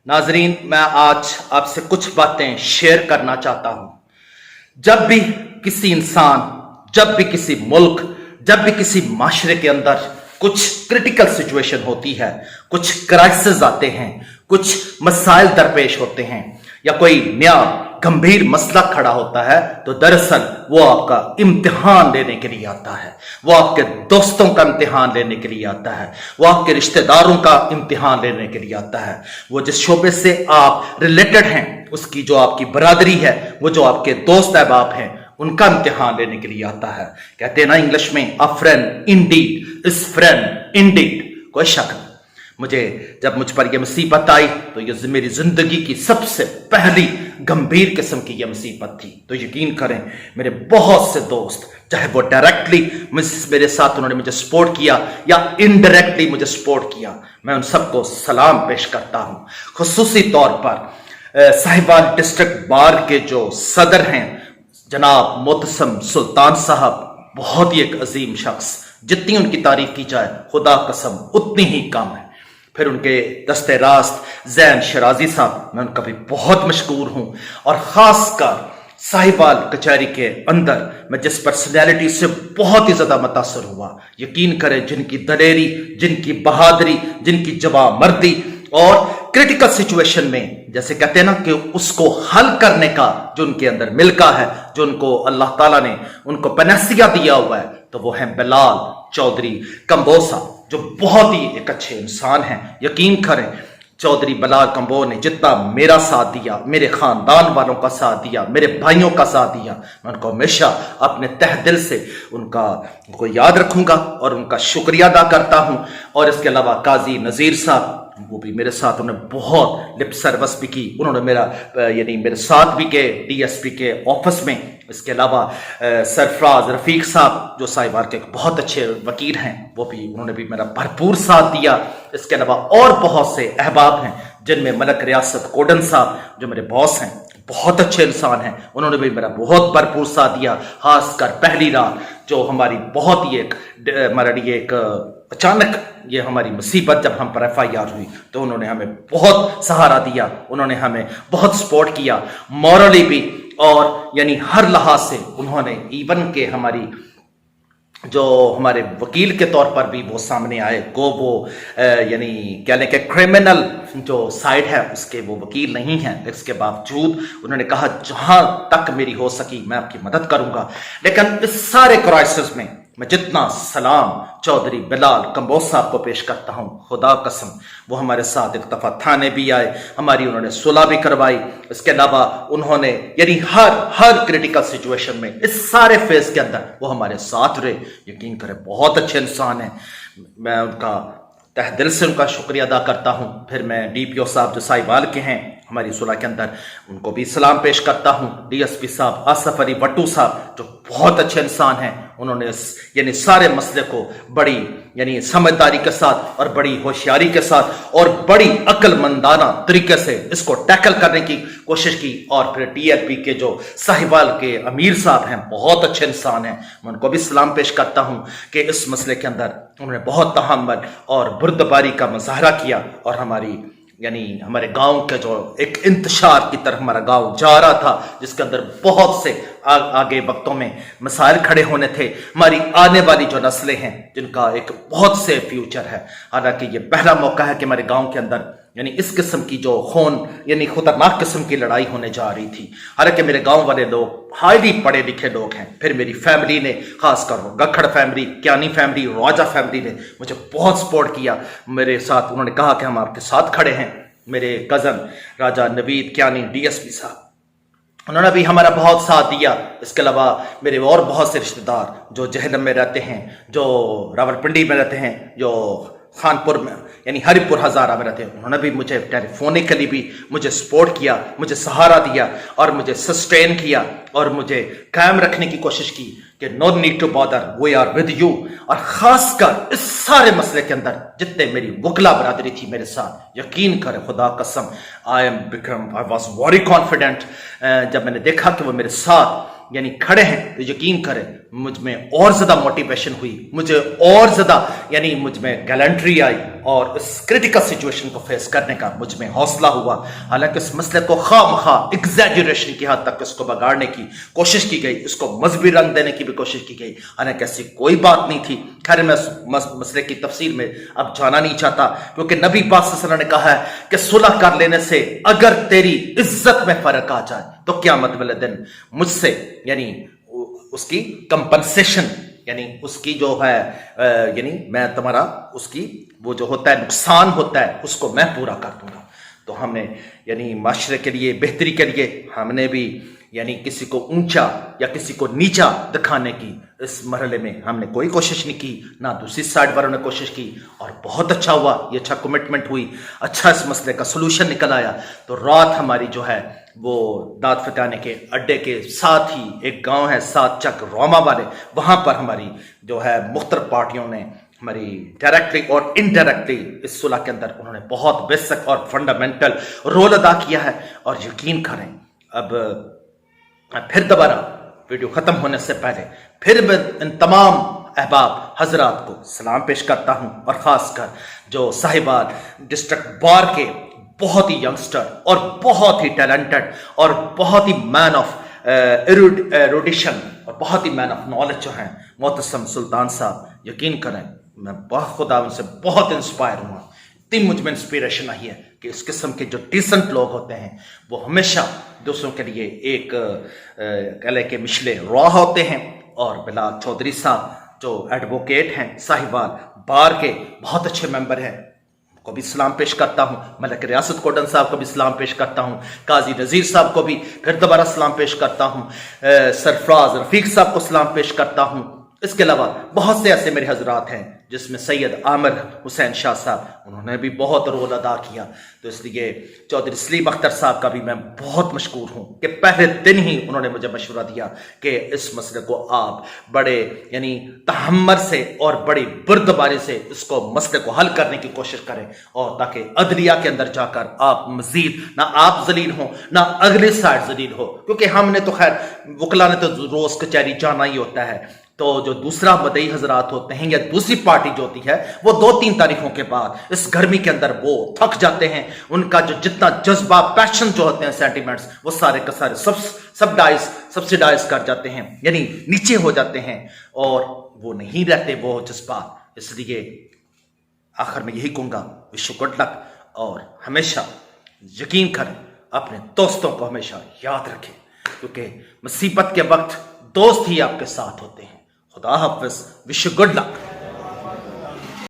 नाजरीन, मैं आज आपसे कुछ बातें शेयर करना चाहता हूं। जब भी किसी इंसान, जब भी किसी मुल्क, जब भी किसी माशरे के अंदर कुछ क्रिटिकल सिचुएशन होती है, कुछ क्राइसिस आते हैं, कुछ मसाइल दरपेश होते हैं या कोई नया गंभीर मसला खड़ा होता है, तो दरअसल वो आपका इम्तिहान लेने के लिए आता है। वो आपके दोस्तों का इम्तिहान लेने के लिए आता है। वो आपके रिश्तेदारों का इम्तिहान लेने के लिए आता है। वो जिस शोबे से आप रिलेटेड हैं, उसकी जो आपकी बरादरी है, वो जो आपके दोस्त अहबाब हैं, उनका इम्तिहान लेने के लिए आता है। कहते हैं ना इंग्लिश में, अ friend Indeed is friend Indeed. कोई शक नहीं, मुझे जब मुझ पर यह मुसीबत आई तो ये मेरी जिंदगी की सबसे पहली गंभीर किस्म की यह मुसीबत थी। तो यकीन करें, मेरे बहुत से दोस्त, चाहे वो डायरेक्टली मेरे साथ उन्होंने मुझे सपोर्ट किया या इनडायरेक्टली मुझे सपोर्ट किया, मैं उन सबको सलाम पेश करता हूं। खुसूसी तौर पर साहिवाल डिस्ट्रिक्ट बार के जो सदर हैं जनाब मोतसम सुल्तान साहब, बहुत ही एक अजीम शख्स, जितनी उनकी तारीफ की जाए खुदा कसम उतनी ही कम है। फिर उनके दस्ते रास्त जैन शराजी साहब, मैं उनका भी बहुत मशकूर हूं। और खासकर साहिवाल कचहरी के अंदर मैं जिस पर्सनैलिटी से बहुत ही ज्यादा मुतासर हुआ, यकीन करें, जिनकी दलेरी, जिनकी बहादुरी, जिनकी जवामर्दी और क्रिटिकल सिचुएशन में, जैसे कहते हैं ना कि उसको हल करने का जो उनके अंदर मिलका है, जो उनको अल्लाह ताला ने उनको पनसिया दिया हुआ है, तो वो है बिलाल चौधरी कंबोसा, जो बहुत ही एक अच्छे इंसान हैं। यकीन करें, चौधरी बिलाल कंबो ने जितना मेरा साथ दिया, मेरे खानदान वालों का साथ दिया, मेरे भाइयों का साथ दिया, मैं उनको हमेशा अपने तह दिल से उनको याद रखूंगा और उनका शुक्रिया अदा करता हूं। और इसके अलावा काजी नज़ीर साहब, वो भी मेरे साथ, उन्होंने बहुत लिप सर्विस भी की, उन्होंने मेरे साथ भी गए DSP के ऑफिस में। इसके अलावा सरफराज रफीक साहब, जो साहिवाल के बहुत अच्छे वकील हैं, वो भी, उन्होंने भी मेरा भरपूर साथ दिया। इसके अलावा और बहुत से अहबाब हैं, जिनमें मलक रियासत कोडन साहब, जो मेरे बॉस हैं, बहुत अच्छे इंसान हैं, उन्होंने भी मेरा बहुत भरपूर साथ दिया। खासकर पहली रात जो हमारी बहुत ही हमारे लिए एक अचानक ये हमारी मुसीबत जब हम पर FIR हुई, तो उन्होंने हमें बहुत सहारा दिया, उन्होंने हमें बहुत सपोर्ट किया, मॉरली भी, और यानी हर लिहाज से उन्होंने, इवन के जो हमारे वकील के तौर पर भी वो सामने आए, वो यानी कह लें कि क्रिमिनल जो साइड है उसके वो वकील नहीं हैं, इसके बावजूद उन्होंने कहा जहां तक मेरी हो सकी मैं आपकी मदद करूंगा। लेकिन इस सारे क्राइसिस में मैं जितना सलाम चौधरी बिलाल कंबोज साहब को पेश करता हूं, खुदा कसम वो हमारे साथ एक दफा थाने भी आए, हमारी उन्होंने सुलह भी करवाई। इसके अलावा उन्होंने यानी हर क्रिटिकल सिचुएशन में, इस सारे फेज के अंदर वो हमारे साथ रहे। यकीन करें, बहुत अच्छे इंसान हैं, मैं उनका तह दिल से उनका शुक्रिया अदा करता हूं। फिर मैं DPO साहब जो साहिवाल के हैं हमारी सुलह के अंदर, उनको भी सलाम पेश करता हूं। DSP साहब आसफ अली भट्टू साहब, जो बहुत अच्छे इंसान हैं, उन्होंने यानी सारे मसले को बड़ी यानी समझदारी के साथ और बड़ी होशियारी के साथ और बड़ी अक्लमंदाना तरीके से इसको टैकल करने की कोशिश की। और फिर TLP के जो साहिवाल के अमीर साहब हैं, बहुत अच्छे इंसान हैं, मैं उनको भी सलाम पेश करता हूं कि इस मसले के अंदर उन्होंने बहुत तहम्मुल और बुर्दबारी का मुजाहरा किया। और हमारे गांव के जो एक इंतशार की तरफ हमारा गांव जा रहा था, जिसके अंदर बहुत से आगे वक्तों में मसाइल खड़े होने थे, हमारी आने वाली जो नस्लें हैं जिनका एक बहुत से फ्यूचर है। हालांकि ये पहला मौका है कि हमारे गांव के अंदर यानी इस किस्म की जो यानी खतरनाक किस्म की लड़ाई होने जा रही थी। हालांकि मेरे गांव वाले लोग हाईली पढ़े लिखे लोग हैं। फिर मेरी फैमिली ने, खासकर गखड़ फैमिली, क्यानी फैमिली, राजा फैमिली ने मुझे बहुत सपोर्ट किया। मेरे साथ उन्होंने कहा कि हम आपके साथ खड़े हैं। मेरे कजन राजा नवीद क्यानी DSP साहब, उन्होंने भी हमारा बहुत साथ दिया। इसके अलावा मेरे और बहुत से रिश्तेदार जो जहलम में रहते हैं, जो रावलपिंडी में रहते हैं, जो खानपुर में यानी हरिपुर हजारा में रहते हैं, उन्होंने भी मुझे टेलीफोनिकली भी मुझे सपोर्ट किया, मुझे सहारा दिया और मुझे सस्टेन किया और मुझे कायम रखने की कोशिश की कि no need to bother, we are with you. और खासकर इस सारे मसले के अंदर जितने मेरी वकला बरादरी थी मेरे साथ, यकीन करें खुदा कसम, आई वॉज वेरी कॉन्फिडेंट। जब मैंने देखा कि वो मेरे साथ यानी खड़े हैं, तो यकीन करें मुझ में और ज़्यादा मोटिवेशन हुई, मुझे और ज़्यादा यानी मुझ में गैलेंट्री आई और इस क्रिटिकल सिचुएशन को फेस करने का मुझ में हौसला हुआ। हालांकि इस मसले को खामखा एग्जैजरेशन की हद तक इसको बगाड़ने की कोशिश की गई, इसको मजहबी रंग देने की भी कोशिश की गई, हालांकि ऐसी कोई बात नहीं थी। खैर मैं मसले की तफसील में अब जाना नहीं चाहता, क्योंकि नबी पाक सल्लल्लाहु अलैहि वसल्लम ने कहा है कि सुलह कर लेने से अगर तेरी इज्जत में फर्क आ जाए तो क़यामत वाले दिन मुझसे यानी उसकी कंपनसेशन यानी उसकी जो है यानी मैं तुम्हारा उसकी वो जो होता है नुकसान होता है उसको मैं पूरा कर दूंगा। तो हमने यानी माशरे के लिए बेहतरी के लिए हमने भी यानी किसी को ऊंचा या किसी को नीचा दिखाने की इस मरहले में हमने कोई कोशिश नहीं की, ना दूसरी साइड वालों ने कोशिश की, और बहुत अच्छा हुआ, ये अच्छा कमिटमेंट हुई, अच्छा इस मसले का सोल्यूशन निकल आया। तो रात हमारी जो है वो दाद फटाने के अड्डे के साथ ही एक गांव है सात चक रोमा वाले, वहां पर हमारी जो है मुख्तलिफ पार्टियों ने हमारी डायरेक्टली और इनडायरेक्टली इस सुलह के अंदर उन्होंने बहुत बेसिक और फंडामेंटल रोल अदा किया है। और यकीन करें अब फिर दोबारा वीडियो खत्म होने से पहले फिर मैं इन तमाम अहबाब हजरात को सलाम पेश करता हूं, और खासकर जो साहिबान डिस्ट्रिक्ट बार के बहुत ही यंगस्टर और बहुत ही टैलेंटेड और बहुत ही मैन ऑफ एरुडिशन और बहुत ही मैन ऑफ नॉलेज जो हैं मोहतसम सुल्तान साहब, यकीन करें मैं बहुत खुदा उनसे बहुत इंस्पायर हुआ। इतनी मुझ में इंस्पिरेशन आई है कि इस किस्म के जो डिसेंट लोग होते हैं वो हमेशा दूसरों के लिए एक गले के मिशले रॉ होते हैं। और बिलाल चौधरी साहब जो एडवोकेट हैं साहिबाल बार के बहुत अच्छे मेंबर हैं, को भी सलाम पेश करता हूं। मलिक रियासत कोडन साहब को भी सलाम पेश करता हूं, काजी नज़ीर साहब को भी फिर दोबारा सलाम पेश करता हूं, सरफराज रफीक साहब को सलाम पेश करता हूं। इसके अलावा बहुत से ऐसे मेरे हजरात हैं जिसमें सैयद आमिर हुसैन शाह साहब, उन्होंने भी बहुत रोल अदा किया। तो इसलिए चौधरी सलीम अख्तर साहब का भी मैं बहुत मशकूर हूं कि पहले दिन ही उन्होंने मुझे मशवरा दिया कि इस मसले को आप बड़े यानी तहम्मर से और बड़ी बुर्दबारी से इसको मसले को हल करने की कोशिश करें, और ताकि अदलिया के अंदर जाकर आप मजीद ना आप जलील हो ना अगली साइड जलील हो, क्योंकि हमने तो खैर वकला ने तो रोज कचहरी जाना ही होता है। तो जो दूसरा मदई हजरात होते हैं या दूसरी पार्टी जो होती है वो 2-3 तारीखों के बाद इस गर्मी के अंदर वो थक जाते हैं, उनका जो जितना जज्बा पैशन जो होते हैं सेंटिमेंट्स वो सारे का सारे सब्सिडाइज कर जाते हैं, यानी नीचे हो जाते हैं और वो नहीं रहते वो जज्बात। इसलिए आखिर में यही कहूंगा, विश यू गुड लक, और हमेशा यकीन करें अपने दोस्तों को हमेशा याद रखें, क्योंकि मुसीबत के वक्त दोस्त ही आपके साथ होते हैं। खुदा हाफिज, विश यू गुड लक।